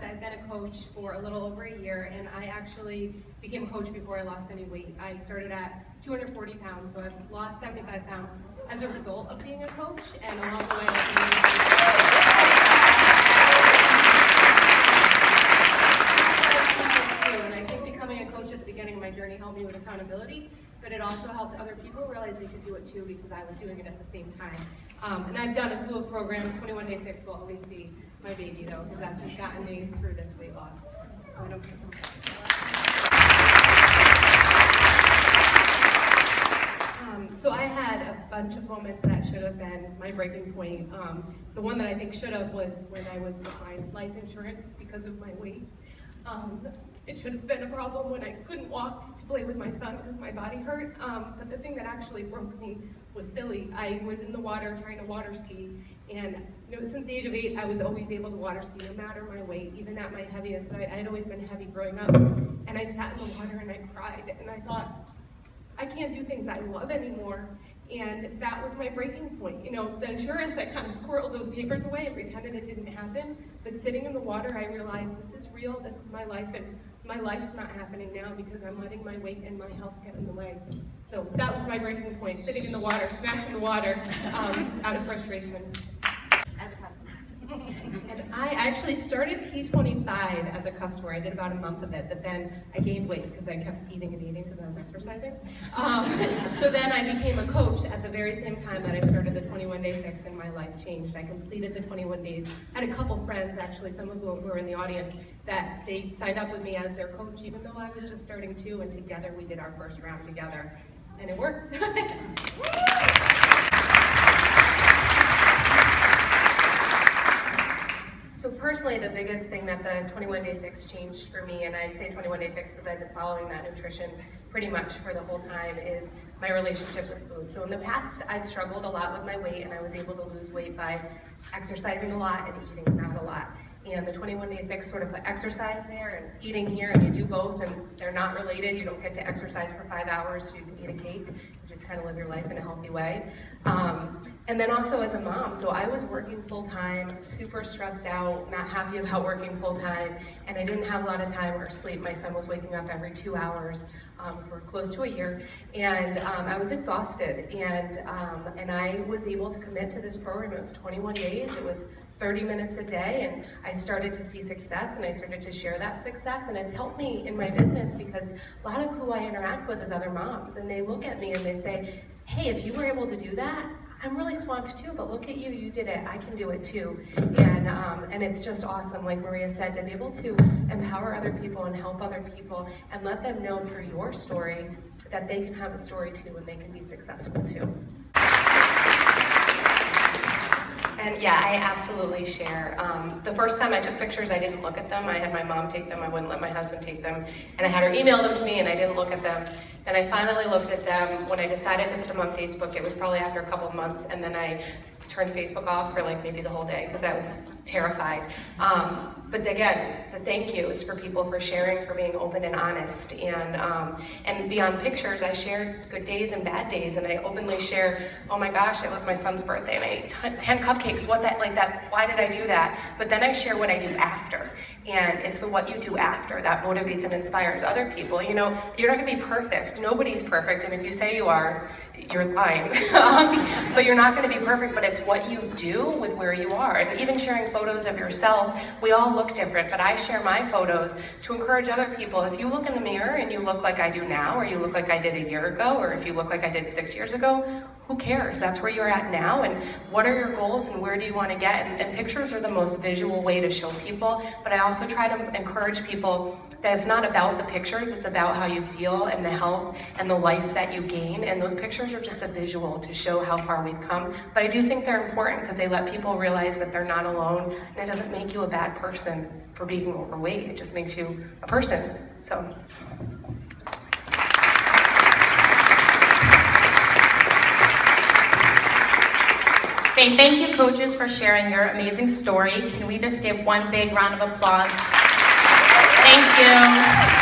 I've been a coach for a little over a year, and I actually became a coach before I lost any weight. I started at 240 pounds, so I've lost 75 pounds as a result of being a coach, and along the way and I think becoming a coach at the beginning of my journey helped me with accountability, but it also helped other people realize they could do it too, because I was doing it at the same time. And I've done a slew of programs. 21 Day Fix will always be my baby though, because that's what's gotten me through this weight loss. So I don't get some. So I had a bunch of moments that should have been my breaking point. The one that I think should have was when I was behind life insurance because of my weight. It should have been a problem when I couldn't walk to play with my son because my body hurt. But the thing that actually broke me was silly. I was in the water trying to water ski, and since the age of 8, I was always able to water ski no matter my weight, even at my heaviest. I had always been heavy growing up, and I sat in the water and I cried, and I thought, I can't do things I love anymore. And that was my breaking point. The insurance, I kind of squirreled those papers away and pretended it didn't happen. But sitting in the water, I realized this is real, this is my life, and my life's not happening now because I'm letting my weight and my health get in the way. So that was my breaking point, sitting in the water, smashing the water out of frustration. As a customer. And I actually started T25 as a customer. I did about a month of it, but then I gained weight because I kept eating and eating because I was exercising. So then I became a coach at the very same time that I started the 21 Day Fix, and my life changed. I completed the 21 days. I had a couple friends, actually, some of whom were in the audience, that they signed up with me as their coach, even though I was just starting too, and together we did our first round together, and it worked. So personally, the biggest thing that the 21 Day Fix changed for me, and I say 21 Day Fix because I've been following that nutrition pretty much for the whole time, is my relationship with food. So in the past, I've struggled a lot with my weight, and I was able to lose weight by exercising a lot and eating out a lot. And the 21 Day Fix sort of put exercise there and eating here, and you do both, and they're not related. You don't get to exercise for 5 hours so you can eat a cake. You just kind of live your life in a healthy way. And then also as a mom, so I was working full-time, super stressed out, not happy about working full-time, and I didn't have a lot of time or sleep. My son was waking up every 2 hours for close to a year, and I was exhausted, and I was able to commit to this program. It was 21 days, it was 30 minutes a day, and I started to see success, and I started to share that success, and it's helped me in my business because a lot of who I interact with is other moms, and they look at me and they say, hey, if you were able to do that, I'm really swamped too, but look at you, you did it, I can do it too. And it's just awesome, like Maria said, to be able to empower other people and help other people and let them know through your story that they can have a story too and they can be successful too. And yeah, I absolutely share. The first time I took pictures, I didn't look at them. I had my mom take them, I wouldn't let my husband take them. And I had her email them to me and I didn't look at them. And I finally looked at them when I decided to put them on Facebook. It was probably after a couple of months, and then I turned Facebook off for like maybe the whole day because I was terrified. But again, the thank yous for people for sharing, for being open and honest. And beyond pictures, I shared good days and bad days, and I openly share, oh my gosh, it was my son's birthday and I ate 10 cupcakes, why did I do that? But then I share what I do after. And it's what you do after that motivates and inspires other people. You're not gonna be perfect. Nobody's perfect, and if you say you are, you're lying. But you're not gonna be perfect, but it's what you do with where you are. And even sharing photos of yourself, we all look different, but I share my photos to encourage other people. If you look in the mirror and you look like I do now, or you look like I did a year ago, or if you look like I did 6 years ago, who cares? That's where you're at now, and what are your goals and where do you want to get? And pictures are the most visual way to show people, but I also try to encourage people that it's not about the pictures, it's about how you feel and the health and the life that you gain, and those pictures are just a visual to show how far we've come. But I do think they're important because they let people realize that they're not alone, and it doesn't make you a bad person for being overweight, it just makes you a person. So. Okay, thank you, coaches, for sharing your amazing story. Can we just give one big round of applause? Thank you.